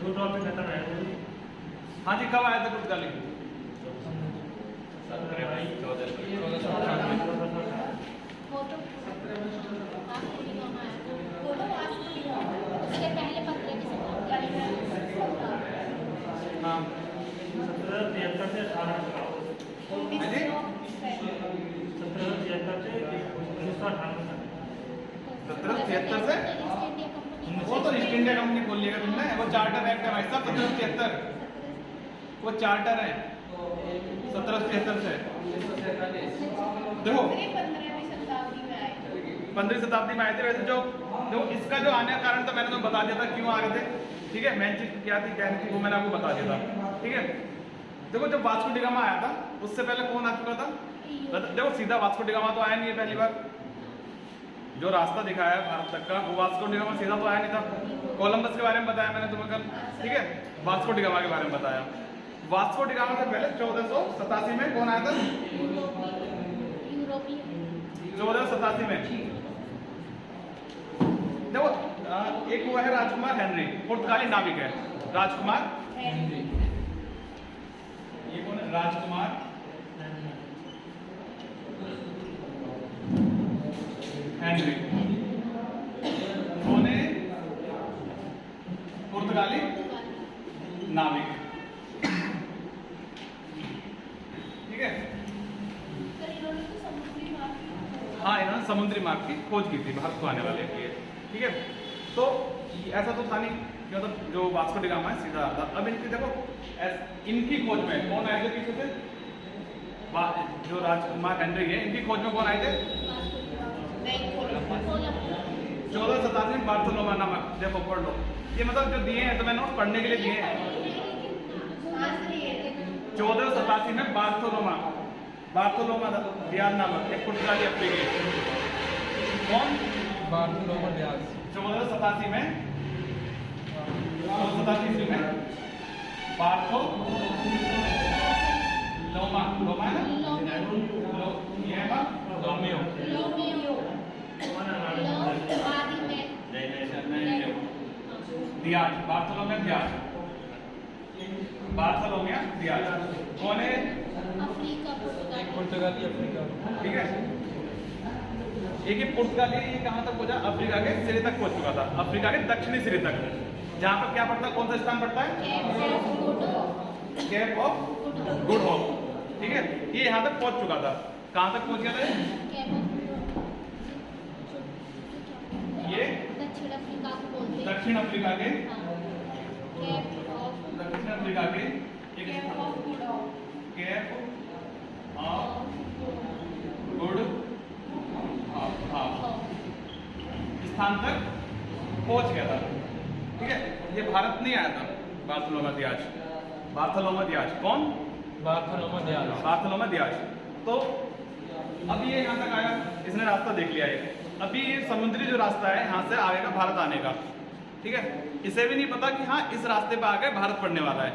2 topic खत्म है। हाँ जी, कब आया था पुर्तगाली? 1773 से 18 हाँ जी, 1773 से 1998 तक। 1773 से वो तो ईस्ट इंडिया कंपनी बोल लिएगा तुमने, वो चार्टर एक्ट है भाई साहब 1773, वो चार्टर है 1773 से। देखो 15वीं शताब्दी में आए थे। वैसे जो इसका जो आने का कारण था मैंने तुम्हें बता दिया था क्यों आ रहे थे, ठीक है। मेन चीज क्या थी वो मैंने आपको बता दिया था, ठीक है। देखो जब वास्को डी गामा आया था उससे पहले कौन आ चुका था? देखो सीधा वास्को डी गामा तो आया नहीं है पहली बार, जो रास्ता दिखाया है भारत तक का वो वास्को डी गामा सीधा तो आया नहीं था। कोलंबस के बारे में बताया मैंने तुम्हें कल, ठीक है। वास्को डी गामा के बारे में बताया। वास्को डी गामा से पहले 1487 में कौन आया था? 1487 में देखो एक हुआ है राजकुमार हेनरी, पुर्तगाली नाविक है राजकुमार हेनरी। ये कौन है? राजकुमार हेनरी, कौन है? पुर्तगाली नाविक, ठीक है। हाँ, इन्होंने समुद्री मार्ग की खोज की थी भारत को आने वाले के लिए, ठीक है। तो ऐसा तो था नहीं कि मतलब जो वास्को डी गामा है सीधा आता। अब इनकी देखो इनकी खोज में कौन आए थे पीछे से? जो राजकुमार हेनरी है, इनकी खोज में कौन आए थे? 1487 में बार्थोलोमा नामक, देखो पढ़ लो। ये मतलब जो दिए हैं तो मैंने नोट पढ़ने के लिए दिए हैं। 1487 में बार्थोलोमा डियाज नामक एक पुर्तगाली अफ्रीकी, कौन? बार्थोलोमा डियाज। 1487 में बार्थोलोमा है ना, लोमियो डियाज, बार्थोलोमा डियाज कौन है? पुर्तगाली अफ्रीका, ठीक है। एक ही पुर्तगाली कहाँ तक पहुंचा? अफ्रीका के सिरे तक पहुंच चुका था, अफ्रीका के दक्षिणी सिरे तक, जहाँ पर क्या पड़ता है, कौन सा स्थान पड़ता है? केप ऑफ गुड होप, ठीक है। ये यहाँ तक पहुंच चुका था। कहाँ तक पहुंच गया था ये? दक्षिण अफ्रीका के केप ऑफ गुड स्थान तक पहुंच गया था, ठीक है। ये भारत नहीं आया था बार्थोलोमा डियाज। कौन? बार्थोलोमा डियाज। तो अभी ये यहाँ तक आया, इसने रास्ता देख लिया है। अभी ये समुद्री जो रास्ता है यहाँ से आगे का भारत आने का, ठीक है। इसे भी नहीं पता कि हाँ इस रास्ते पर आगे भारत पड़ने वाला है।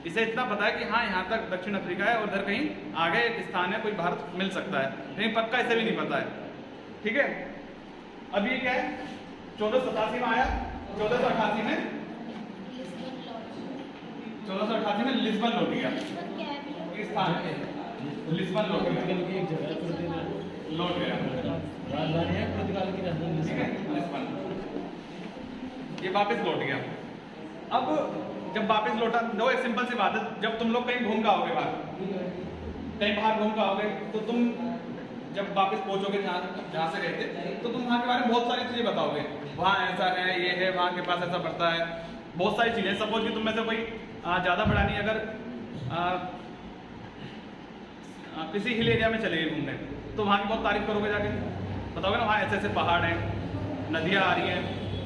इसे इतना पता है कि हाँ यहाँ तक दक्षिण अफ्रीका है और उधर कहीं आगे एक स्थान है, कोई भारत मिल सकता है, लेकिन पक्का इसे भी नहीं पता है, ठीक है। अब ये क्या है? 1487 में आया, 1488 में लिस्बन लौट गया। स्थान लिस्बन लौट गया, राजधानी है पुर्तगाल की राजधानी, ठीक है, लिस्बन। ये वापस लौट गया। अब जब वापस लौटा, दो एक सिंपल सी बात है, जब तुम लोग कहीं घूम के आओगे कहीं बाहर घूम के आओगे तो तुम जब वापस पहुंचोगे जहाँ से गए थे तो तुम वहाँ के बारे में बहुत सारी चीज़ें बताओगे। वहाँ ऐसा है, ये है, वहाँ के पास ऐसा पड़ता है, बहुत सारी चीज़ें। सपोज कि तुम में से कोई ज़्यादा बड़ा नहीं, अगर किसी हिल एरिया में चले गए घूमने तो वहाँ की बहुत तारीफ करोगे, जाके बताओगे ना वहाँ ऐसे ऐसे पहाड़ हैं, नदियाँ आ रही हैं,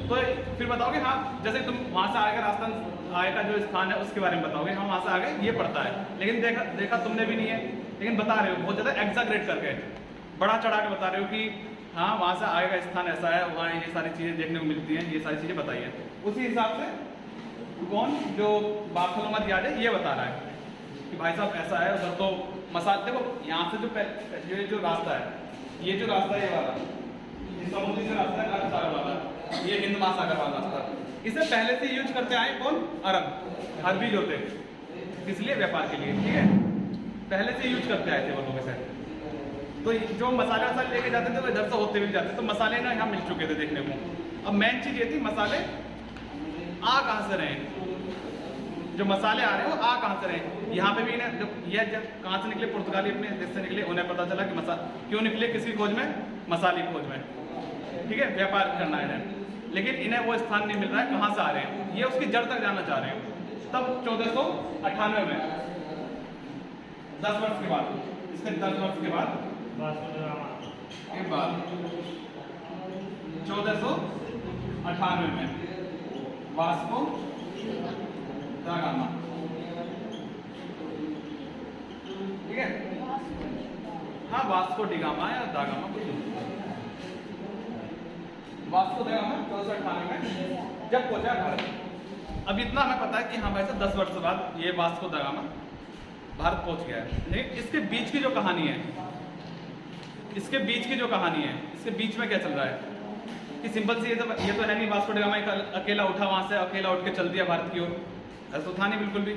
तो फिर बताओगे हाँ, जैसे तुम वहाँ से आएगा रास्ता आएगा जो स्थान है उसके बारे में बताओगे, हाँ वहाँ से आगे ये पड़ता है। लेकिन देखा तुमने भी नहीं है, लेकिन बता रहे हो बहुत ज़्यादा एग्जैगरेट करके, बड़ा चढ़ा के बता रहे हो कि हाँ वहाँ से आएगा स्थान ऐसा है, वहाँ ये सारी चीज़ें देखने को मिलती हैं, ये सारी चीज़ें बताइए। उसी हिसाब से कौन जो बार्थोलोमा डियाज है ये बता रहा है कि भाई साहब ऐसा है, उधर तो मसाल। देखो यहाँ से जो रास्ता है, ये वाला, ये समुद्री से रास्ता है, अरब सागर वाला, ये हिंद महासागर वाला रास्ता, इसे पहले से यूज करते आए कौन? अरबी जो थे, इसलिए व्यापार के लिए, ठीक है, पहले से यूज करते आए थे वो लोग इसे। तो जो मसाले वसाले लेके जाते थे वो इधर से होते हुए जाते, तो मसाले ना यहाँ मिल चुके थे देखने को। अब मेन चीज ये थी मसाले आ कहाँ से रहे, जो मसाले आ रहे हैं वो आ कहाँ से रहे। यहाँ पे भी ना जब कहाँ से निकले, पुर्तगाली अपने देश से निकले, उन्हें पता चला कि क्यों निकले, किसी खोज में, मसाले की खोज में, ठीक है, व्यापार करना है इन्हें। लेकिन इन्हें वो स्थान नहीं मिल रहा है, कहाँ से आ रहे हैं, ये उसकी जड़ तक जाना चाह रहे हैं। तब 1498 में 10 वर्ष के बाद, इसके 10 वर्ष के बाद, एक बार 1498 में वास्को दा गामा, ठीक है, हाँ वास्को डी गामा या दा गामा कुछ, वास्को दा गामा 1498 में जब पहुंचा भारत। अब इतना हमें पता है कि हाँ भाई साहब 10 वर्ष बाद ये वास्को दा गामा भारत पहुंच गया है। लेकिन इसके बीच की जो कहानी है, इसके बीच की जो कहानी है, इसके बीच में क्या चल रहा है कि सिंपल सी ये तो है नहीं वास्को डी गामा अकेला उठा वहां से, अकेला उठ के चल दिया भारत की ओर, ऐसा तो था नहीं बिल्कुल भी।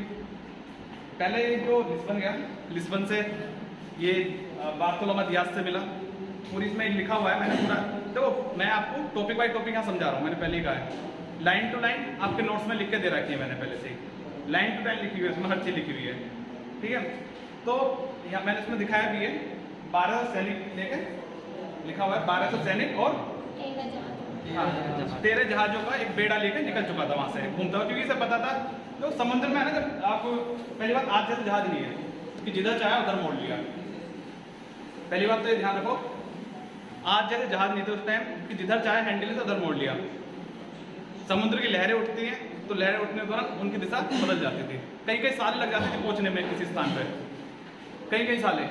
पहले जो लिस्बन गया, लिस्बन से ये बार्थोलोमा दियाज से मिला, पूरी इसमें लिखा हुआ है, मैंने पूरा, देखो मैं आपको टॉपिक बाई टॉपिक यहाँ समझा रहा हूँ, मैंने पहले ही कहा है, लाइन टू लाइन आपके नोट्स में लिख के दे रखी है मैंने पहले से ही, लाइन टू लाइन लिखी हुई है, उसमें हर चीज लिखी हुई है, ठीक है। तो यहाँ मैंने इसमें दिखाया भी है, 12 सैनिक लेके लिखा हुआ है, 1200 सैनिक और 13 जहाजों का एक बेड़ा लेकर निकल चुका था वहां से घूमता हुआ, क्योंकि इसे पता था तो समुद्र में है ना, जब आपको पहली बात आज जैसे जहाज नहीं है कि जिधर चाहे उधर मोड़ लिया, पहली बात तो ये ध्यान रखो, आज जैसे जहाज नहीं थे उस टाइम कि जिधर चाहे हैंडल से उधर मोड़ लिया। समुद्र की लहरें उठती हैं तो लहरें उठने के दौरान उनकी दिशा बदल जाती थी, कई कई साल लग जाते थे पहुंचने में किसी स्थान पर, कई सालें,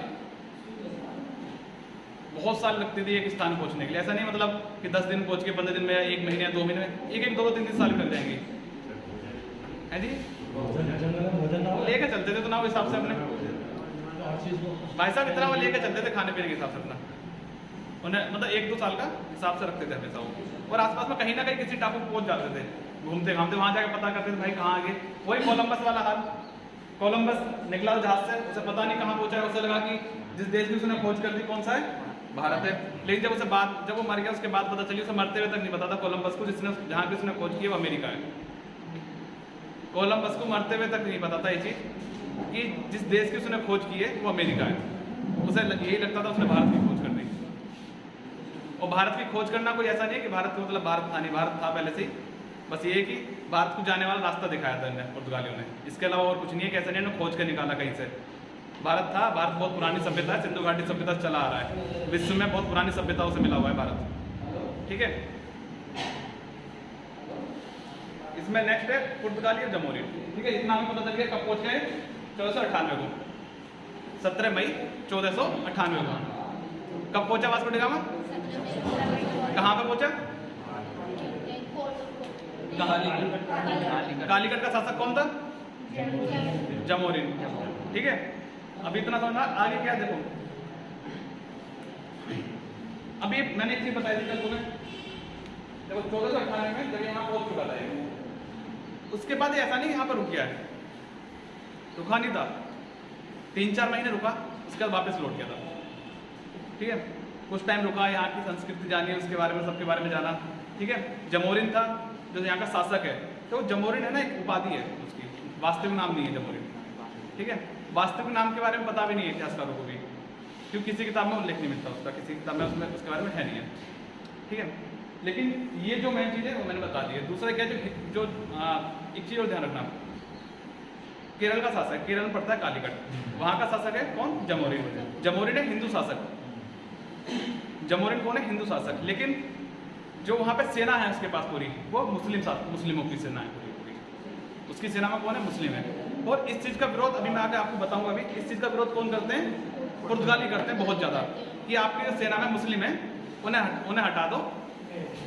बहुत साल लगती थी एक स्थान पहुंचने के लिए। ऐसा नहीं मतलब कि 10 दिन पहुंच के 15 दिन में या 1 महीने या 2 महीने में, एक 2-3 साल लग जाएंगे, है जी। लेके चलते थे तो ना वो हिसाब से अपने भाई साहब इतना वो लेके चलते थे खाने पीने के हिसाब से अपना, उन्हें मतलब 1-2 साल का हिसाब से रखते थे हमेशा वो, और आसपास में कहीं ना कहीं किसी टापू पहुंच जाते थे, घूमते घामते वहां जाके पता करते थे भाई कहाँ आगे। वही कोलंबस वाला हाल, कोलंबस निकला जहाज से, उसे पता नहीं कहाँ पहुंचा, उसे लगा कि जिस देश की उसने खोज कर दी कौन सा है, भारत है। लेकिन जब उसे जब वो मर गया उसके बाद पता चली, उसे मरते हुए तक नहीं पता था कोलंबस को, जिसने जहाँ की उसने खोज की वो अमेरिका है। कोलंबस को मरते हुए तक नहीं पता था ये चीज कि जिस देश की उसने खोज की है वो अमेरिका है, उसे यही लगता था उसने भारत की खोज कर दी। और भारत की खोज करना कोई ऐसा नहीं है कि भारत को मतलब भारत था नहीं, भारत था पहले से ही, बस ये कि भारत को जाने वाला रास्ता दिखाया था इन्हें पुर्तगालियों ने, इसके अलावा और कुछ नहीं है कि ऐसा नहीं है खोज के निकाला कहीं से। भारत था, भारत बहुत पुरानी सभ्यता है, सिंधु घाटी सभ्यता चला आ रहा है, विश्व में बहुत पुरानी सभ्यताओं से मिला हुआ है भारत, ठीक है। इसमें नेक्स्ट है पुर्तगाली और जमहूरी, ठीक है, इतना हमें पता चल गया कब पहुंच गए, 1498 को, 17 मई 1498 को। कब पहुंचा वास्को डी गामा, कहाँ पे पहुंचा, कालीकट का शासक कौन था, जमहूरी, ठीक है। अभी इतना समझना, आगे क्या देखो, अभी मैंने एक चीज बताई थी कल तुम्हें, देखो 1498 में जब यहाँ पहुंच चुका था, उसके बाद ये ऐसा नहीं यहाँ पर रुक गया है, रुका नहीं था, 3-4 महीने रुका, उसके बाद वापस लौट गया था, ठीक है। कुछ टाइम रुका, यहाँ की संस्कृति जानी, उसके बारे में, सबके बारे में जाना, ठीक है। जमोरिन था जो यहाँ का शासक है, तो जमोरिन है ना एक उपाधि है उसकी, वास्तविक नाम नहीं है जमोरिन, ठीक है। वास्तविक नाम के बारे में पता भी नहीं है इतिहासकारों को भी, क्योंकि किसी किताब में उल्लेख नहीं मिलता उसका, किसी किताब में उसमें उसके बारे में है नहीं है, ठीक है। लेकिन ये जो मेन चीज़ है वो मैंने बता दी है। दूसरा क्या जो एक चीज़ और ध्यान रखना, केरल का शासक, केरल में पड़ता है कालीकट, वहाँ का शासक है कौन, जमोरिन। जमोरिन है हिंदू शासक, जमोरिन कौन है, हिंदू शासक। लेकिन जो वहाँ पे सेना है उसके पास पूरी, वो मुस्लिमों की सेना है पूरी, उसकी सेना में कौन है, मुस्लिम है। और इस चीज़ का विरोध अभी मैं आगे आपको बताऊंगा, अभी इस चीज़ का विरोध कौन करते हैं, पुर्तगाली करते हैं बहुत ज़्यादा, कि आपकी जो सेना में मुस्लिम है उन्हें हटा दो,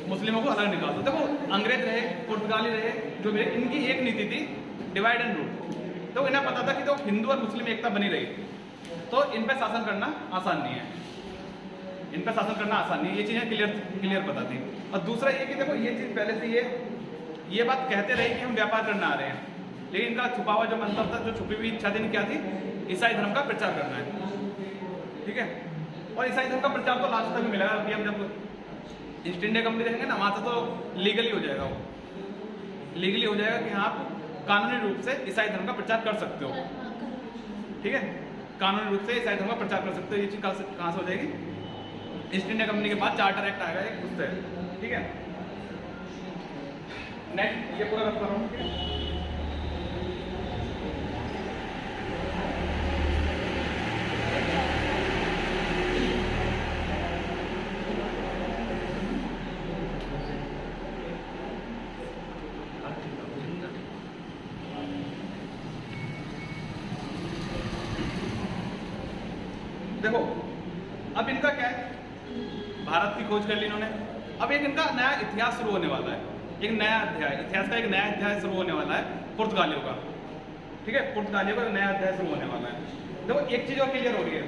मुस्लिमों को अलग निकाल दो। देखो अंग्रेज रहे, पुर्तगाली रहे, जो भी, इनकी एक नीति थी डिवाइड एंड रूल, तो इन्हें पता था कि तो हिंदू और मुस्लिम एकता बनी रही तो इन पर शासन करना आसान नहीं है, इन पर शासन करना आसान नहीं है, ये चीज़ें क्लियर पता थी। और दूसरा ये कि देखो ये चीज़ पहले से ये बात कहते रहे कि हम व्यापार करने आ रहे हैं, लेकिन इनका छुपा हुआ जो मंतव्य था, जो छुपी हुई इच्छा थी, क्या थी? ईसाई धर्म का प्रचार करना है। ठीक है, और ईसाई धर्म का प्रचार तो लास्ट तक मिलेगा। अभी हम जब ईस्ट इंडिया कंपनी देखेंगे ना, वहाँ से तो लीगली हो जाएगा, वो लीगली हो जाएगा कि हाँ आप कानूनी रूप से ईसाई धर्म का प्रचार कर सकते हो। ठीक है, कानूनी रूप से ईसाई धर्म का प्रचार कर सकते हो। ये चीज़ कहाँ से हो जाएगी? ईस्ट इंडिया कंपनी के बाद चार्टर एक्ट आएगा एक, उससे। ठीक है, नेक्स्ट ये पूरा रख रहा हूँ। देखो अब इनका क्या है, भारत की खोज कर ली इन्होंने। अब एक इनका नया इतिहास शुरू होने वाला है, एक नया अध्याय, इतिहास का एक नया अध्याय शुरू होने वाला है पुर्तगालियों का। ठीक है, पुर्तगालियों का एक नया अध्याय शुरू होने वाला है। देखो एक चीज और क्लियर हो रही है,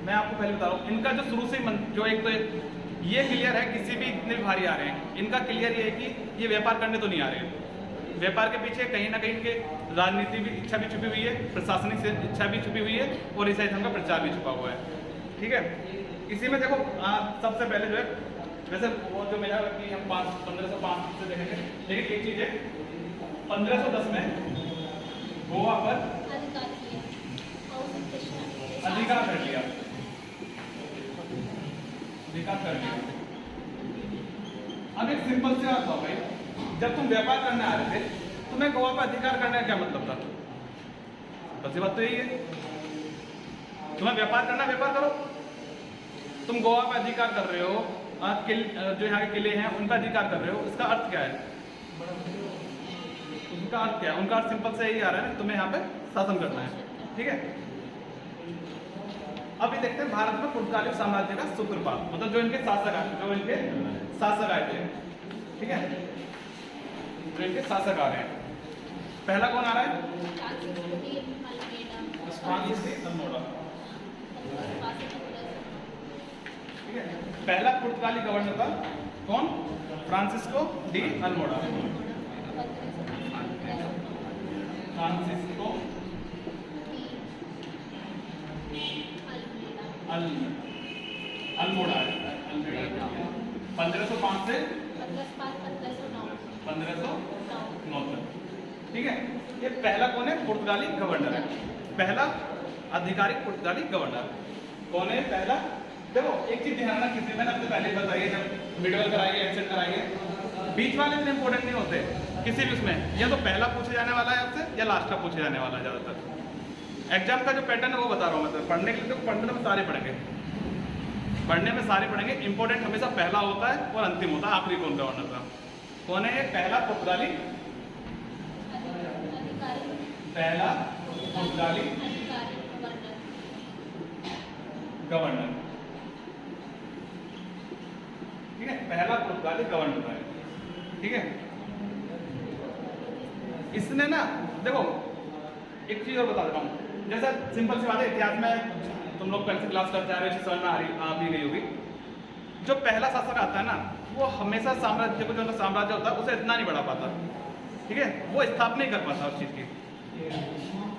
मैं आपको पहले बता रहा हूँ, इनका जो शुरू से जो एक तो ये क्लियर है, किसी भी इतने भी भारी आ रहे हैं, इनका क्लियर ये है कि ये व्यापार करने तो नहीं आ रहे हैं। व्यापार के पीछे कहीं ना कहीं इनके राजनीति भी इच्छा भी छुपी हुई है, प्रशासनिक इच्छा भी छुपी हुई है, और ईसाई धर्म का प्रचार भी छुपा हुआ है। ठीक है, इसी में देखो सबसे पहले जो है, वैसे वो जो मेरा कि हम 1505 से देखेंगे, लेकिन एक चीज है, 1510 में गोवा पर अधिकार कर लिया, अधिकार कर लिया। अब एक सिंपल से बात हो भाई, जब तुम व्यापार करने आ रहे थे, तुम्हें गोवा पर अधिकार करने का क्या मतलब था? बस ये बात तो यही है, तुम्हें व्यापार करना, व्यापार करो। तुम गोवा पर अधिकार कर रहे हो, जो यहाँ के किले हैं उनका अधिकार कर रहे हो, इसका अर्थ क्या है? उनका अर्थ क्या है? उनका अर्थ सिंपल से यही आ रहा है, तुम्हें यहाँ पे शासन करना है। ठीक है, अभी देखते हैं भारत में पुर्तगाली साम्राज्य का सूत्रपात, मतलब जो इनके शासक आए थे। ठीक है, जो इनके शासक आ रहे हैं, पहला कौन आ रहा है? Francis de Almora. ठीक है, पहला पुर्तगाली गवर्नर था कौन? Francisco de Almora. Francisco Almora 1505 से 1509 तक। ठीक है, ये पहला कौन है? पुर्तगाली गवर्नर है, पहला आधिकारिक पुर्तगाली गवर्नर कौन है? पहला। देखो एक चीज ध्यान रखना, किसी में ना आपको पहले बताइए, जब मिडल कराइए, एक्सेंट कराइए, बीच वाले इतने इंपॉर्टेंट नहीं होते किसी भी उसमें, या तो पहला पूछे जाने वाला है आपसे या लास्ट का पूछे जाने वाला है ज्यादातर। एग्जाम का जो पैटर्न है वो बता रहा हूँ मैं, तो पढ़ने के लिए तो पढ़ने में सारे पढ़ेंगे, पढ़ने में सारे पढ़ेंगे। इंपॉर्टेंट हमेशा पहला होता है और अंतिम होता है, आखिरी कौन गवर्नर था। कौन है? पहला पुर्तगाली, पहला पुर्तगाली गवर्नर। ठीक है, पहला पुर्तगाली गवर्नर है। ठीक है, इसने ना, देखो एक चीज और बता देता हूँ, जैसा सिंपल सी बात है, इतिहास में तुम लोग पहले से क्लास करते आ रहे हो, समझ में आ भी गई होगी। जो पहला शासक आता है ना, वो हमेशा साम्राज्य को, जो साम्राज्य होता है उसे इतना नहीं बढ़ा पाता। ठीक है, वो स्थापना नहीं कर पाता उस चीज की।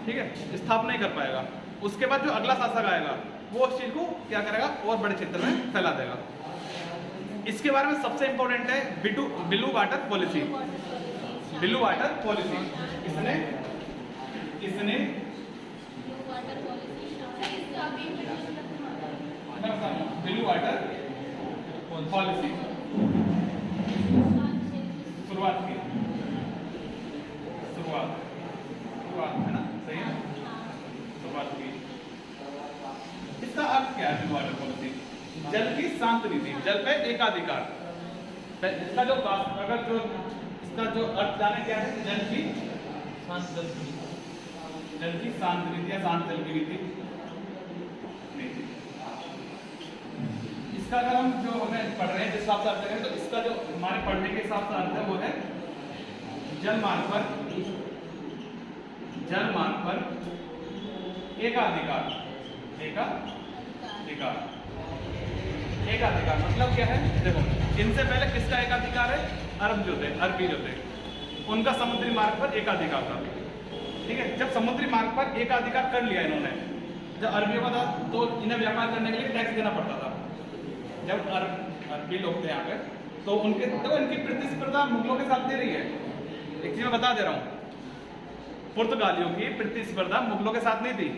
ठीक है, स्थापना नहीं कर पाएगा। उसके बाद जो अगला शासक आएगा, वो उस चीज को क्या करेगा, और बड़े क्षेत्र में फैला देगा। इसके बारे में सबसे इंपॉर्टेंट है blue water policy. Blue water policy इसने ब्लू वाटर पॉलिसी शुरुआत है ना, सही है, शुरुआत की। इसका अर्थ क्या है? ब्लू वाटर पॉलिसी जल की शांत नीति, जल पे एकाधिकार। इसका जो अगर जो इसका जो अर्थ जाने क्या है? जल की शांत नीति या शांत जल की नीति। इसका अगर हम जो हमें पढ़ रहे हैं जिस हिसाब से अर्थ करें, तो इसका जो हमारे पढ़ने के हिसाब से अर्थ है वो है जल मार्ग पर एकाधिकार। एकाधिकार मतलब क्या है? देखो, इनसे पहले किसका एकाधिकार है? अरब जो थे, अरबी जो थे, उनका समुद्री मार्ग पर एकाधिकार था। ठीक है, जब समुद्री मार्ग पर एकाधिकार कर लिया इन्होंने, जब अरबियों का था तो इन्हें व्यापार करने के लिए टैक्स देना पड़ता था। जब अरबी लोग थे यहाँ पे तो उनके तो इनकी प्रतिस्पर्धा मुगलों के साथ दे रही है। एक चीज मैं बता दे रहा हूँ, पुर्तगालियों की प्रतिस्पर्धा मुगलों के साथ नहीं थी,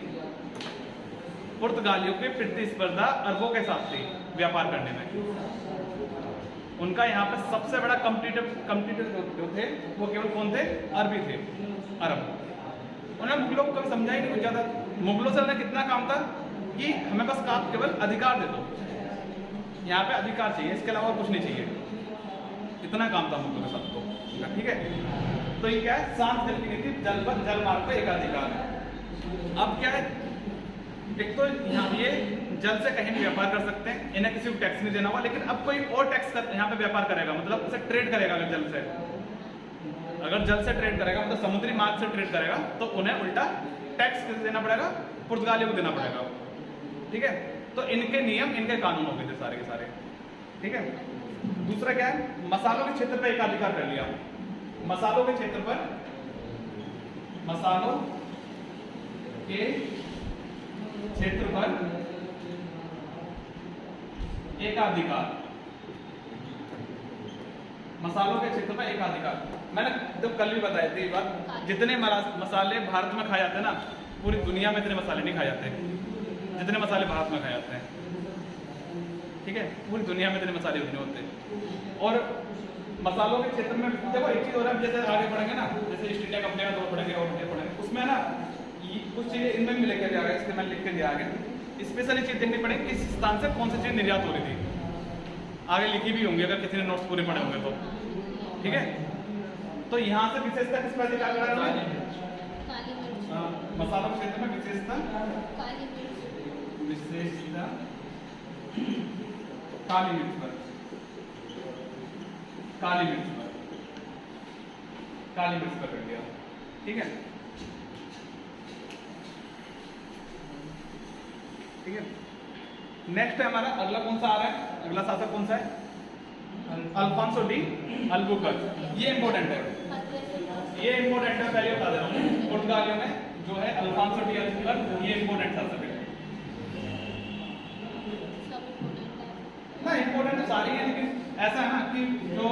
पुर्तगालियों की प्रतिस्पर्धा अरबों के साथ थी व्यापार करने में। उनका यहाँ पे सबसे बड़ा कम्पिटिटर जो थे वो केवल कौन थे? अरबी थे, अरब। उन्होंने मुगलों को कभी समझा ही नहीं कुछ ज़्यादा। मुगलों से उन्हें कितना काम था कि हमें बस आप केवल अधिकार दे दो, यहाँ पे अधिकार चाहिए, इसके अलावा कुछ नहीं चाहिए, इतना काम था मुगलों के साथ तो। ठीक है, तो ये क्या है? शांत जल की नीति, जल पर जल मार्ग पर एकाधिकार। अब क्या है, एक तो यहाँ ये जल से कहीं भी व्यापार कर सकते हैं, इन्हें किसी को टैक्स नहीं देना हुआ। लेकिन अब कोई और टैक्स यहाँ पे व्यापार करेगा, मतलब उसे ट्रेड करेगा अगर जल से, अगर जल से ट्रेड करेगा मतलब समुद्री मार्ग से ट्रेड करेगा तो उन्हें उल्टा टैक्स किसे देना पड़ेगा? पुर्तगालियों को देना पड़ेगा। ठीक है, तो इनके नियम, इनके कानून हो गए थे सारे के सारे। ठीक है, दूसरा क्या है? मसालों के क्षेत्र पर एकाधिकार कर लिया। मसालों के क्षेत्र पर, मसालों के क्षेत्र पर एकाधिकार, मसालों के क्षेत्र पर एकाधिकार। मैंने तो कल भी बताया थी बात, जितने मसाले भारत में खाए जाते हैं ना, पूरी दुनिया में इतने मसाले नहीं खाए जाते जितने मसाले भारत में खाए जाते हैं। ठीक है, पूरी दुनिया में इतने मसाले उतने होते हैं। और मसालों के क्षेत्र में देखो एक चीज हो रहा है, जैसे आगे बढ़ेंगे ना, जैसे ईस्ट इंडिया कंपनी का दौर पढ़ेंगे और पढ़ेंगे, उसमें ना कुछ चीजें इनमें भी लेके दिया गया, इसके मैंने लिख के दिया आगे। स्पेशली चीज देखनी पड़ेगी किस स्थान से कौन सी चीज निर्यात हो रही थी, आगे लिखी भी होंगी अगर किसी ने नोट्स पूरे पढ़े होंगे तो। ठीक है, तो यहाँ से विशेषता किस पर अधिकार कर रहा है? मसालों के क्षेत्र में विशेषता, विशेषता काली मिर्च पर, काली मिर्च पर, काली मिर्च पर कर दिया। ठीक है, ठीक है, नेक्स्ट है हमारा अगला कौन सा आ रहा है? अगला शासक कौन सा है? Alfonso de Albuquerque. ये इंपॉर्टेंट है, ये इंपॉर्टेंट है, पहले बता दे रहा हूँ। पुर्तगालियों में जो है अल्फांसो डी अल्बुकर्क, ये इंपॉर्टेंट शासक है ना। इंपॉर्टेंट तो सारी है, लेकिन ऐसा है ना कि जो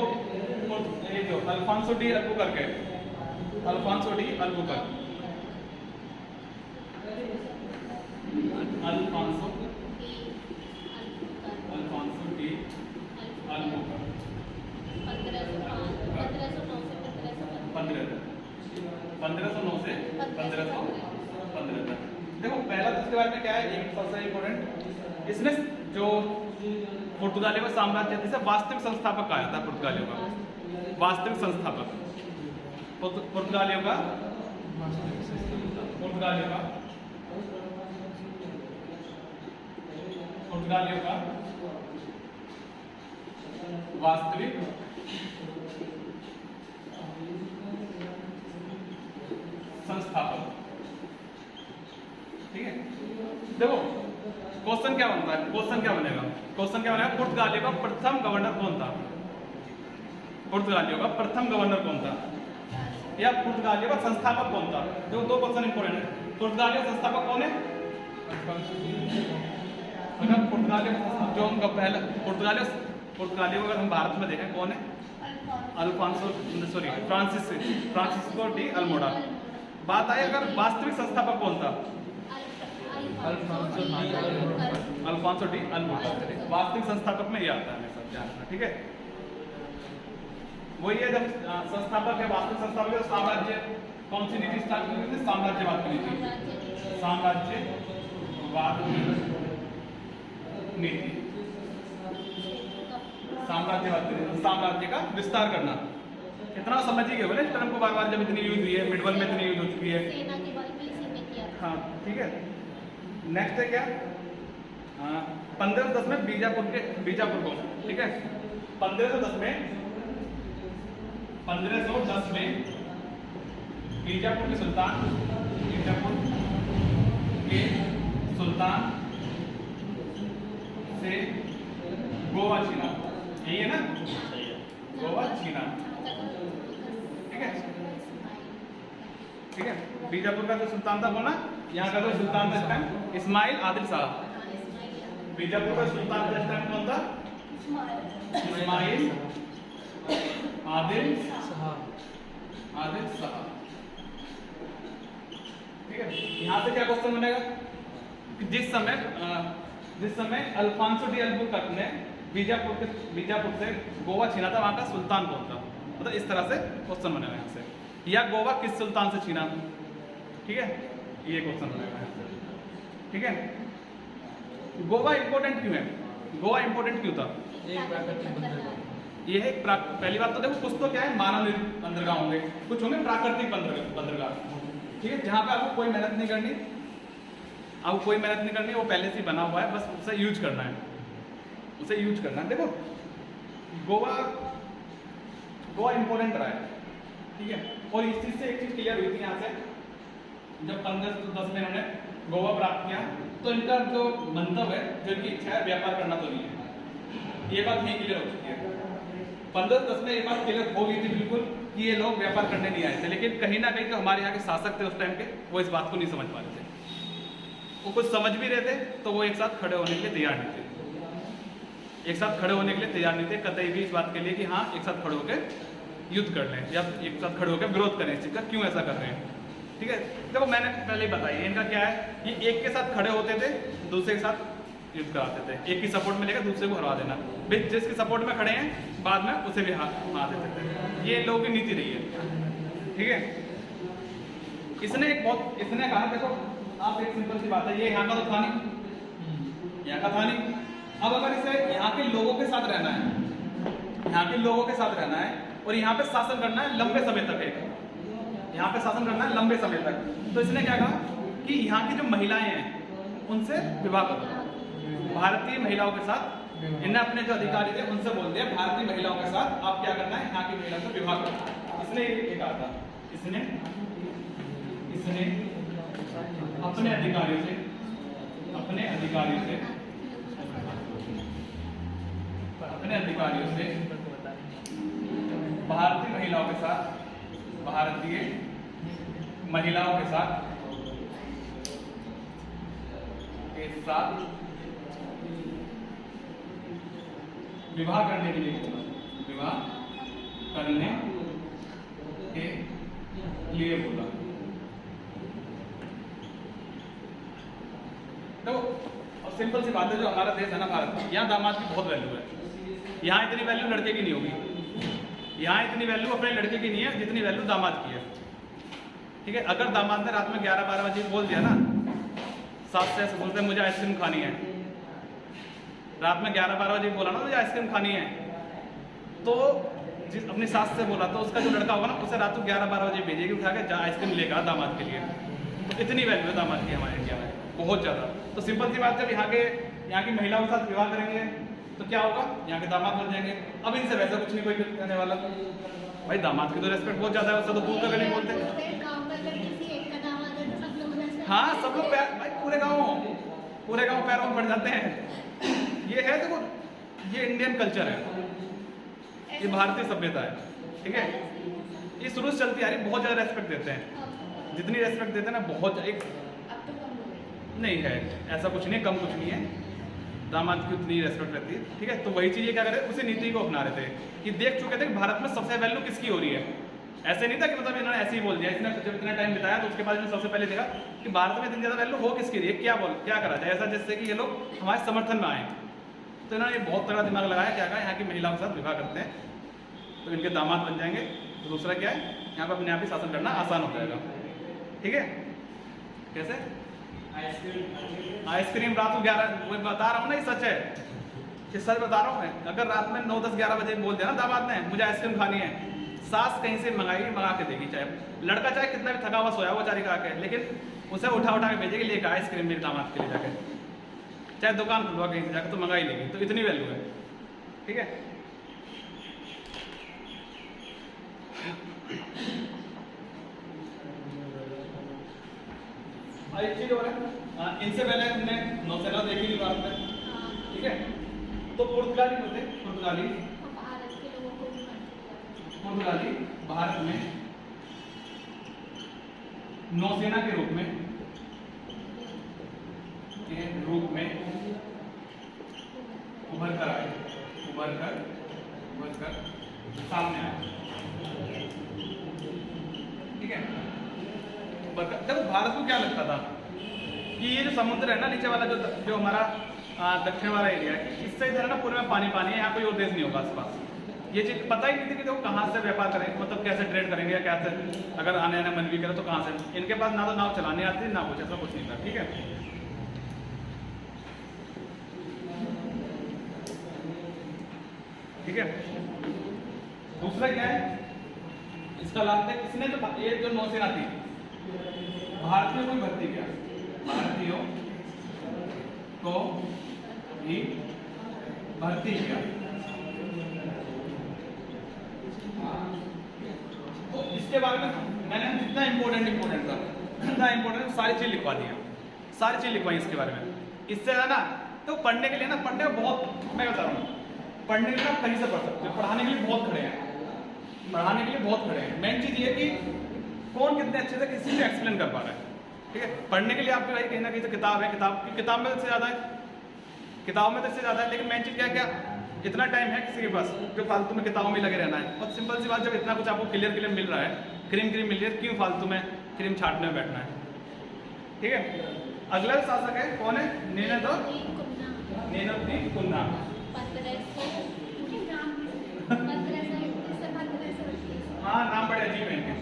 अल्फांसो डी अल्बुकर्क है, Alfonso de Albuquerque, Alfonso de Albuquerque 1509 से 1515 तक। देखो पहला तो इसके बारे में क्या है, एक सबसे इम्पोर्टेंट, इसने जो पुर्तगालियों का साम्राज्य जिसे वास्तविक संस्थापक कहा जाता है, पुर्तगालियों का वास्तविक संस्थापक, पुर्तगालियों का वास्तविक संस्थापक। ठीक है, देखो क्वेश्चन क्या बनता है, क्वेश्चन क्या बनेगा, पुर्तगालियों का प्रथम गवर्नर कौन था? पुर्तगालियों का प्रथम गवर्नर कौन था, या पुर्तगालियों का संस्थापक कौन था? जो दो क्वेश्चन इंपोर्टेंट है। पुर्तगालियों संस्थापक कौन है? अगर पुर्तगालियों जो उनका पहला पुर्तगालियों अगर हम भारत में देखें कौन है? Francisco de Almeida. बात आई अगर वास्तविक संस्थापक कौन था? Alfonso de Almeida. वास्तविक संस्थापक में ये आता है सब जानना। ठीक है, वही है जब संस्थापक है, वास्तविक संस्थापक है, साम्राज्य कौन सी नीति स्टार्ट की थी? साम्राज्यवाद की नीति, साम्राज्यवाद नीति, साम्राज्य का विस्तार करना। इतना समझ ही गए बोले टर्म को बार बार जब इतनी यूज हुई है, मिडवल में इतनी यूज हो चुकी है। हाँ ठीक है, नेक्स्ट है क्या? 1510 में बीजापुर को, ठीक है, 1510 में बीजापुर के सुल्तान से गोवा छीना। यही है ना? गोवा छीना, ठीक है ठीक है। बीजापुर का जो सुल्तान था वो ना, यहाँ का जो सुल्तान था इस टाइम इस्माइल आदिल शाह। बीजापुर का सुल्तान का इस टाइम कौन था? इस्माइल आदिल शाह, ठीक है। यहाँ से क्या क्वेश्चन बनेगा कि जिस समय अल्फांसो डी अल्बुकर्क ने बीजापुर से गोवा छीना था, वहाँ का सुल्तान कौन था? मतलब इस तरह से क्वेश्चन बनेगा यहाँ से, या गोवा किस सुल्तान से छीना, ठीक है, ये क्वेश्चन बनेगा यहाँ से, ठीक है। गोवा इंपॉर्टेंट क्यों है? गोवा इंपॉर्टेंट क्यों था? ये है पहली बात तो देखो, कुछ तो क्या है मानव निर्मित बंदरगाह होंगे, कुछ होंगे प्राकृतिक बंदरगाह, ठीक है, जहाँ पे आपको कोई मेहनत नहीं करनी, वो पहले से ही बना हुआ है, बस उसे यूज करना है, देखो गोवा इंपॉर्टेंट रहा है, ठीक है। और इस चीज से एक चीज क्लियर हुई थी यहाँ से, जब 1510 में इन्होंने गोवा प्राप्त किया, तो इनका जो मंतव्य है, जो इनकी इच्छा है, व्यापार करना तो नहीं है, ये बात नहीं क्लियर हो चुकी है। 1510 में ये बात क्लियर हो गई थी बिल्कुल कि ये लोग व्यापार करने नहीं आए थे, लेकिन कहीं ना कहीं जो हमारे यहाँ के शासक थे उस टाइम के, वो इस बात को नहीं समझ पा रहे थे, वो कुछ समझ भी रहे थे तो वो एक साथ खड़े होने के लिए तैयार नहीं थे, कतई भी इस बात के लिए कि हाँ एक साथ खड़े होकर युद्ध कर लें या एक साथ खड़े होकर विरोध करें इस चीज़ का, क्यों ऐसा कर रहे हैं, ठीक है। देखो मैंने पहले ही बताया इनका क्या है, ये एक के साथ खड़े होते थे, दूसरे के साथ युद्ध कराते थे, एक की सपोर्ट में लेकर दूसरे को हरवा देना, फिर जिसके सपोर्ट में खड़े हैं बाद में उसे भी हरा देते थे, ये लोगों की नीति रही है, ठीक है। इसने कहा देखो आप, एक सिंपल सी बात है, ये यहाँ का तो था नहीं, यहाँ का था नहीं, अब अगर इसे यहाँ के लोगों के साथ रहना है, और यहाँ पे शासन करना है लंबे समय तक, तो इसने क्या कहा कि यहाँ की जो महिलाएं हैं उनसे विवाह करो, भारतीय महिलाओं के साथ, इन्हें अपने जो अधिकारी थे उनसे बोल दिया भारतीय महिलाओं के साथ आप क्या करना है, यहाँ की महिलाओं से विवाह करो। इसने ये कहा था, इसने अपने अधिकारियों से भारतीय महिलाओं के साथ विवाह करने के लिए बोला। तो सिंपल सी बात है, जो हमारा देश है ना भारत, यहाँ दामाद की बहुत वैल्यू है, यहाँ इतनी वैल्यू लड़के की नहीं होगी, यहाँ इतनी वैल्यू अपने लड़के की नहीं है जितनी वैल्यू दामाद की है, ठीक है। अगर दामाद ने रात में 11-12 बजे बोल दिया ना, सास से बोलते मुझे आइसक्रीम खानी है, रात में 11-12 बजे बोला ना मुझे आइसक्रीम खानी है, तो जिस अपनी सास से बोला तो उसका जो लड़का होगा ना उसे रात को 11-12 बजे भेजेगी उठा के, जा आइसक्रीम लेकर आ दामाद के लिए। तो इतनी वैल्यू है दामाद की हमारे इंडिया में, बहुत ज़्यादा। तो सिंपल सी बात, जब यहाँ की महिलाओं के साथ विवाह करेंगे तो क्या होगा, यहाँ के दामाद बन जाएंगे। अब इनसे वैसा कुछ नहीं कोई कहने वाला, भाई दामाद की तो रेस्पेक्ट बहुत ज़्यादा है, उससे तो दूर का नहीं बोलते। हाँ सब लोग भाई पूरे गाँव पैरों में पड़ जाते हैं। ये है देखो, ये इंडियन कल्चर है, ये भारतीय सभ्यता है, ठीक है, ये शुरू से चलती आ रही। बहुत ज़्यादा रेस्पेक्ट देते हैं, जितनी रेस्पेक्ट देते हैं ना, बहुत एक नहीं है, ऐसा कुछ नहीं है, कम कुछ नहीं है, दामाद की उतनी रेस्पेक्ट रहती है, ठीक है। तो वही चीज़ क्या करे, उसी नीति को अपना रहे थे कि देख चुके थे कि भारत में सबसे वैल्यू किसकी हो रही है। ऐसे नहीं था कि मतलब इन्होंने ऐसे ही बोल दिया, इसने जब इतना टाइम बिताया तो उसके बाद इन्होंने सबसे पहले देखा कि भारत में इतनी ज़्यादा वैल्यू हो किसकी रही है, क्या करा जाए ऐसा, जिससे कि ये लोग हमारे समर्थन में आए। तो इन्होंने बहुत तगड़ा दिमाग लगाया, क्या कहा, यहाँ की महिलाओं के साथ विवाह करते हैं तो इनके दामाद बन जाएंगे। तो दूसरा क्या है, यहाँ पर अपने आप ही शासन करना आसान हो जाएगा, ठीक है। कैसे आइसक्रीम रात को 11, वो बता रहा हूँ ना, ये सच है, ये सच बता रहा हूँ मैं। अगर रात में 9, 10, 11 बजे बोल दिया ना दामाद ने मुझे आइसक्रीम खानी है, सास कहीं से मंगा के देगी, चाहे लड़का चाहे कितना भी थका हुआ सोया वो चारी खा के, लेकिन उसे उठा के भेजेगी, लेकर आइसक्रीम मेरे दामाद के लिए जाके, चाहे दुकान खुलवा कहीं से जाकर तो मंगा ही लेगी। तो इतनी वैल्यू है, ठीक है। एक चीज और है, इनसे पहले हमने नौसेना देखी थी भारत में, ठीक है। तो पुर्तगाली होते, पुर्तगाली पुर्तगाली भारत में नौसेना के रूप में उभर कर सामने आए। ठीक है, देखो भारत को क्या लगता था कि ये जो समुद्र है ना नीचे वाला, जो हमारा दक्षिण वाला एरिया है, इससे इधर ना पूरे में पानी पानी है, यहाँ कोई और देश नहीं होगा आसपास। ये चीज पता ही नहीं थी कि देखो कहाँ से व्यापार करेंगे, मतलब कैसे ट्रेड करेंगे या कैसे अगर आने आने मन भी करे तो कहाँ से। इनके पास ना तो नाव चलाने आती ना कुछ, ऐसा कुछ नहीं था। ठीक है, ठीक है। दूसरा क्या है इसका लाभ है, इसने तो ये जो नौसेना थी भारतीयों को भर्ती किया, भारतीयों को भी भर्ती किया। तो इसके बारे में मैंने जितना इम्पोर्टेंट था उतना इम्पोर्टेंट सारी चीज लिखवा दी है, सारी चीज लिखवाई इसके बारे में। इससे है ना तो पढ़ने के लिए ना, पढ़ने में बहुत, मैं बता रहा हूँ पढ़ने के लिए आप कहीं से पढ़ सकते हो, पढ़ाने के लिए बहुत खड़े हैं, पढ़ाने के लिए बहुत खड़े हैं। मेन चीज ये कि कौन कितने अच्छे से किसी से एक्सप्लेन कर पा रहा है। ठीक है, पढ़ने के लिए आपके भाई कहीं ना कहीं से किताब है, किताब में से ज़्यादा है, किताब में तो इससे ज़्यादा है। लेकिन मेन चीज़ क्या इतना टाइम है किसी के पास जो फालतू में किताबों में लगे रहना है। और सिंपल सी बात, जब इतना कुछ आपको क्लियर मिल रहा है, क्रीम मिल रही है, क्यों फालतू में क्रीम छाटने में बैठना है। ठीक है, अगला शासक है कौन है? नैनुद्दीन कुन्ना। हाँ, नाम बड़े अजीब है इनके।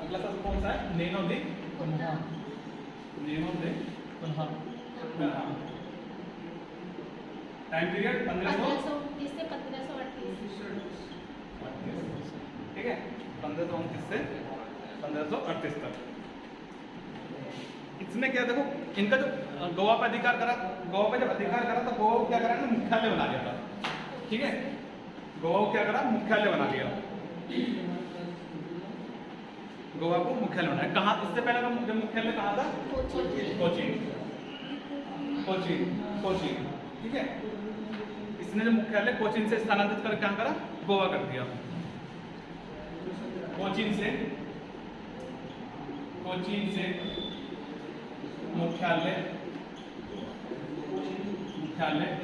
अगला शासक कौन सा है? नैनुद्दीन कुन्हा। टाइम पीरियड 1529 से 1538। ठीक है, 1529 से 1538 तक। इसने क्या, देखो इनका जो गोवा पे अधिकार करा, गोवा पे जब अधिकार करा तो गोवा को क्या करा, मुख्यालय बना दिया था। ठीक है, गोवा को क्या करा, मुख्यालय बना दिया। गोवा को मुख्यालय बनाया। कहाँ? इससे पहले का मुख्यालय कहाँ था? कोचीन। ठीक है, इसने जो मुख्यालय कोचीन से स्थानांतरित कर क्या करा, गोवा कर दिया। कोचीन से मुख्यालय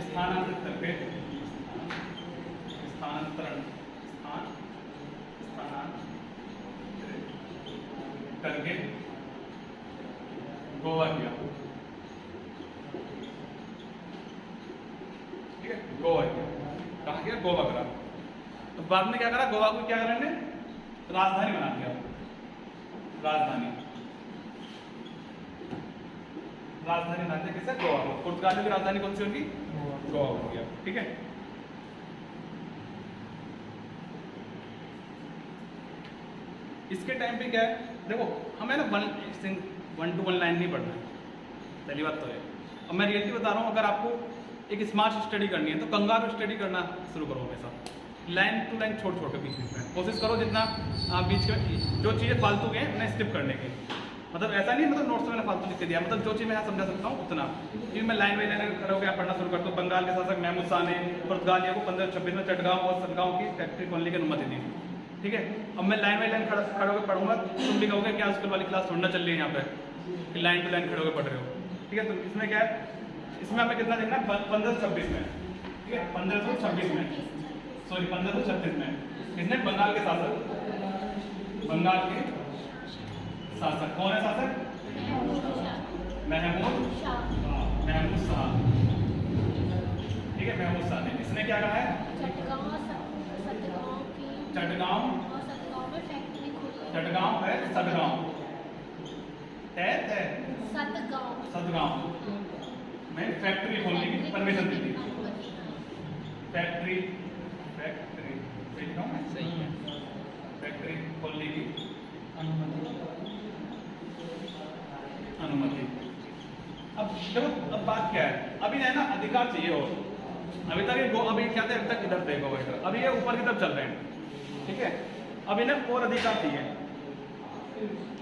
स्थानांतरित करके करके गोवा किया। ठीक है, गोवा किया। कहाँ किया? गोवा करा। तो बाद में क्या करा, गोवा को क्या करा इन्होंने, राजधानी बना दिया। राजधानी बना दिया किससे? गोवा को। पुर्तगाल की राजधानी कौन सी होगी? गोवा हो गया। ठीक है, इसके टाइम पे क्या है, देखो हमें ना 1 to 1 लाइन नहीं पढ़ना है, पहली बात तो है। अब मैं रियलिटी बता रहा हूँ, अगर आपको एक स्मार्ट स्टडी करनी है तो कंगारू स्टडी करना शुरू करो हमेशा, लाइन टू लाइन छोड़ के बीच में कोशिश करो जितना बीच में जो चीज़ें फालतू हैं उन्हें स्किप करने की। मतलब ऐसा नहीं मतलब नोट्स में मैंने फालतू लिख दिया, मतलब जो चीज़ मैं यहाँ समझा सकता हूँ उतना। क्योंकि मैं लाइन बाई लाइन खड़े होकर पढ़ना शुरू करता हूँ। बंगाल के शासक महमूद शाह ने पुर्तगालियों को 1526 में चटगांव और सतगांव की फैक्ट्री खोलने की अनुमति दी। ठीक है, अब मैं लाइन बाई लाइन खड़े होकर पढ़ूंगा, तुम भी कहोगे क्या स्कूल वाली क्लास थोड़ा चल रही है यहाँ पे कि लाइन टू लाइन खड़े होकर पढ़ रहे हो। ठीक है, तो इसमें क्या है, इसमें हमें कितना देखना है, 1526 में। ठीक है, 1526 में, सॉरी 1536 में इसने बंगाल के शासक कौन है शासक? महमूद शाह। ठीक है, महमूद शाह ने इसने क्या कहा है, चटगांव है सतगांव में फैक्ट्री खोलने की परमिशन दी थी। फैक्ट्री सही है, फैक्ट्री खोलने की अनुमति। अब देखो अब बात क्या है, अभी है ना अधिकार चाहिए और अभी तक अभी क्या थे, अभी तक इधर थे गवर्नर, अभी ये ऊपर की तरफ चल रहे हैं, ठीक है। अब इन्हें और अधिकार चाहिए,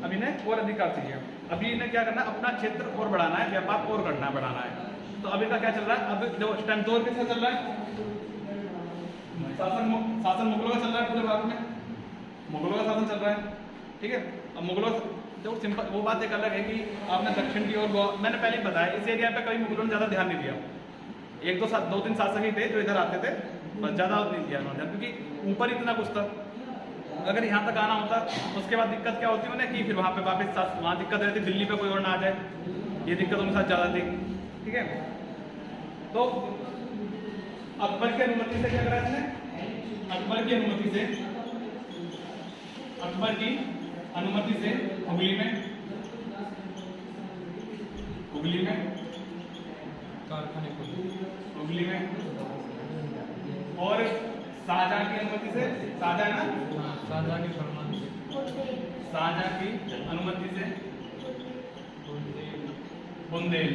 अब इन्हें और अधिकार चाहिए। अभी इन्हें क्या करना है, अपना क्षेत्र और बढ़ाना है, व्यापार और करना है, बढ़ाना है। तो अभी का क्या चल रहा है, अब जो टाइम दौर किसका चल रहा है, शासन मुगलों का चल रहा है पूरे भारत में, मुगलों का शासन चल रहा है, ठीक है। अब मुगलों जो सिंपल वो बात एक अलग है कि आपने दक्षिण की ओर, मैंने पहले ही बताया इस एरिया पे कभी मुगलों ने ज़्यादा ध्यान नहीं दिया, एक दो तीन शासक ही थे जो इधर आते थे, बस ज़्यादा नहीं दिया उन्होंने, क्योंकि ऊपर इतना कुछ था। अगर यहाँ तक आना होता उसके बाद दिक्कत क्या होती उन्हें कि फिर वहाँ पे वापस वहाँ दिक्कत रहती, दिल्ली पे कोई और ना आ जाए, ये दिक्कत उनके साथ ज़्यादा थी, ठीक है। तो अकबर की अनुमति से क्या करा इसने, अकबर की अनुमति से हुगली में कारखाने खोले। हुगली में, और शाहजहां की अनुमति से, शाहजहां ना, शाहजहां के फरमान से शाहजहां की अनुमति से बुंदेल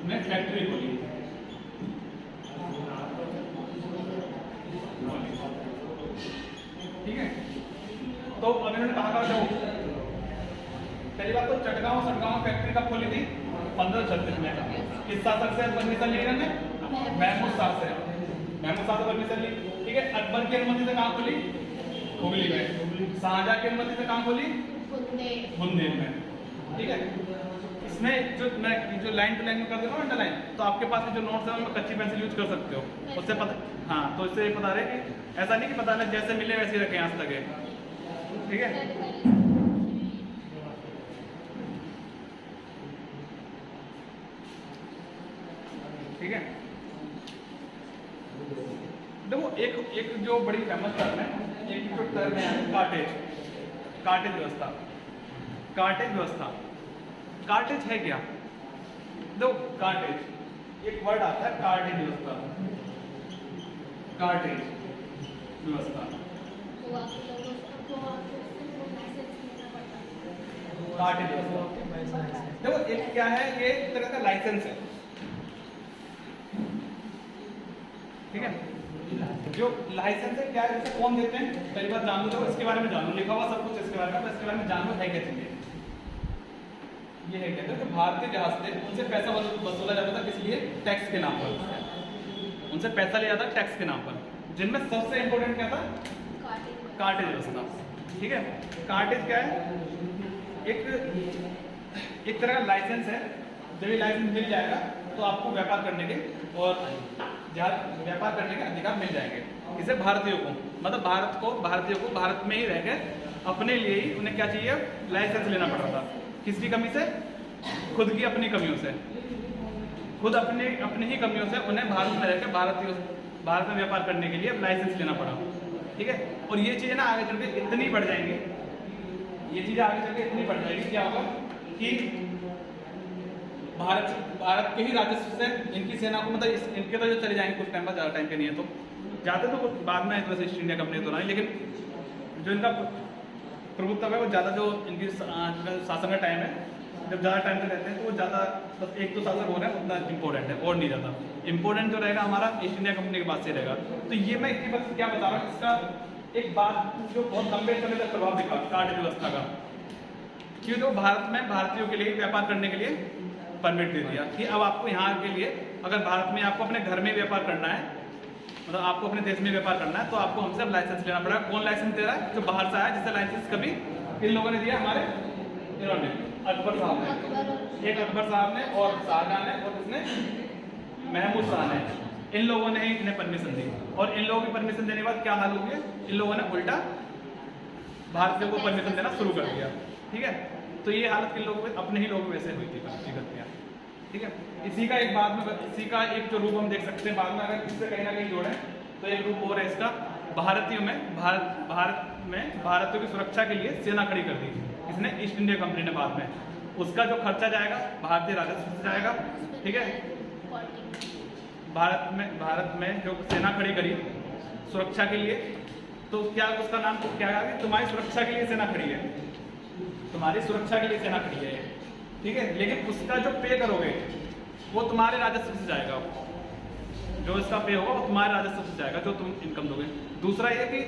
में फैक्ट्री खोली, ठीक है। तो अब इन्होंने कहा था, पहली बात तो चटगांव फैक्ट्री कब खोली थी, 1536 में। किस शासक से परमिशन ली इन्होंने, महमूद शाह से परमिशन ली, ठीक है। अकबर की अनुमति से कहाँ खोली, हुगली में। शाहजहां की अनुमति से कहाँ खोली, बुंदेल में, ठीक है। इसमें जो मैं जो लाइन टू लाइन में कर दे रहा हूँ अंडरलाइन, तो आपके पास जो नोट्स है उनमें कच्ची पेंसिल यूज कर सकते हो, उससे पता, हाँ, तो इससे पता रहे कि ऐसा नहीं कि पता नहीं जैसे मिले वैसे ही रखें आज तक है, ठीक है। ठीक है, देखो एक जो बड़ी फेमस टर्म है, एक जो टर्म है कार्टेज व्यवस्था। कार्टेज है क्या, दो कार्टेज, एक वर्ड आता है कार्टेज व्यवस्था, कार्टेज व्यवस्था। देखो एक क्या है, ये एक तरह का लाइसेंस है, ठीक है। जो लाइसेंस है क्या है, इसे कौन देते हैं, पहली बात जान लो, तो इसके बारे में जानो, लिखा हुआ सब कुछ इसके बारे में, तो इसके बारे में जान लो है क्या चीजें। ये है कहते हैं कि भारतीय जहाज थे, उनसे पैसा वसूला जाता था, किस लिए, टैक्स के नाम पर, उनसे पैसा लिया जाता टैक्स के नाम पर, जिनमें सबसे इंपॉर्टेंट क्या था, कार्टेज व्यवस्था, ठीक है। कार्टेज क्या है, एक तरह का लाइसेंस है, जब ये लाइसेंस मिल जाएगा तो आपको व्यापार करने के और व्यापार करने के अधिकार मिल जाएंगे। इसे भारतीयों को, मतलब भारतीयों को भारत में ही रहकर अपने लिए ही उन्हें क्या चाहिए, लाइसेंस लेना पड़ रहा था, किसकी कमी से, खुद की अपनी कमियों से, खुद अपनी ही कमियों से उन्हें भारत में रहकर भारत में व्यापार करने के लिए लाइसेंस लेना पड़ा, ठीक है। और ये चीज़ें ना आगे चल के इतनी बढ़ जाएंगी, क्या होगा कि भारत के ही राजस्व से इनकी सेना को, मतलब इनके तो जो चले जाएंगे कुछ टाइम बाद, ज़्यादा टाइम के नहीं है, तो जाते तो कुछ बाद में वैसे ईस्ट इंडिया कंपनी तो नहीं, लेकिन जो इनका प्रभुत्व है वो ज़्यादा, जो इनकी शासन का टाइम है, जब ज़्यादा टाइम तक रहते हैं तो वो ज़्यादा, बस एक दो शासक हो रहे हैं, उतना इंपॉर्टेंट है और नहीं ज़्यादा इंपॉर्टेंट जो रहेगा हमारा ईस्ट इंडिया कंपनी के पास से रहेगा। तो ये मैं इसी बस क्या बता रहा हूँ, इसका एक बात जो बहुत लंबे समय तक प्रभाव दिखा कार्टेज व्यवस्था का, क्यों, तो भारत में भारतीयों के लिए व्यापार करने के लिए परमिट दे दिया कि अब आपको यहाँ के लिए, अगर भारत में आपको अपने घर में व्यापार करना है, मतलब आपको अपने देश में व्यापार करना है, तो आपको हमसे लाइसेंस लेना पड़ेगा। कौन लाइसेंस दे रहा है, जो बाहर से आया, जिससे लाइसेंस कभी इन लोगों ने दिया, हमारे इन्होंने, अकबर साहब ने, एक अकबर साहब ने और शाहजहां ने और इसने महमूद शाह ने, इन लोगों ने ही इन्हें परमिशन दी। और इन लोगों की परमिशन देने के बाद क्या हाल हो गया, इन लोगों ने उल्टा भारतीयों को परमिशन देना शुरू कर दिया, ठीक है। तो ये हालत इन लोगों में, अपने ही लोगों वैसे हुई थी गलतियाँ, ठीक है। इसी का एक जो रूप हम देख सकते हैं बाद में, अगर इससे कहीं ना कहीं जोड़ें तो एक रूप और है इसका, भारतीयों की सुरक्षा के लिए सेना खड़ी कर दी इसने ईस्ट इंडिया कंपनी ने बाद में। उसका जो खर्चा जाएगा भारतीय राजस्व से जाएगा, ठीक है। भारत में जो सेना खड़ी करी सुरक्षा के लिए, तो क्या उसका नाम क्या है, तुम्हारी सुरक्षा के लिए सेना खड़ी है, तुम्हारी सुरक्षा के लिए सेना खड़ी है, ठीक है, लेकिन उसका जो पे करोगे वो तुम्हारे राजस्व से जाएगा। जो इसका पे होगा वो तुम्हारे राजस्व से जाएगा, जो तुम इनकम दोगे। दूसरा ये कि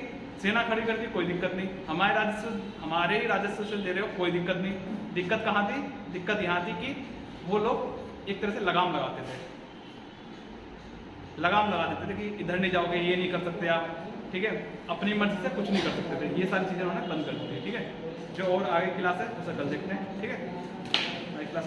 सेना खड़ी करती कोई दिक्कत नहीं, हमारे ही राजस्व से दे रहे हो, कोई दिक्कत नहीं। दिक्कत कहाँ थी? दिक्कत यहाँ थी कि वो लोग एक तरह से लगाम लगाते थे, लगाम लगा देते थे कि इधर नहीं जाओगे, ये नहीं कर सकते आप, ठीक है, अपनी मर्जी से कुछ नहीं कर सकते थे। ये सारी चीज़ें उन्होंने बंद कर दी थी, ठीक है। जो और आगे क्लास है उसे कल देखते हैं, ठीक है, आगे क्लास।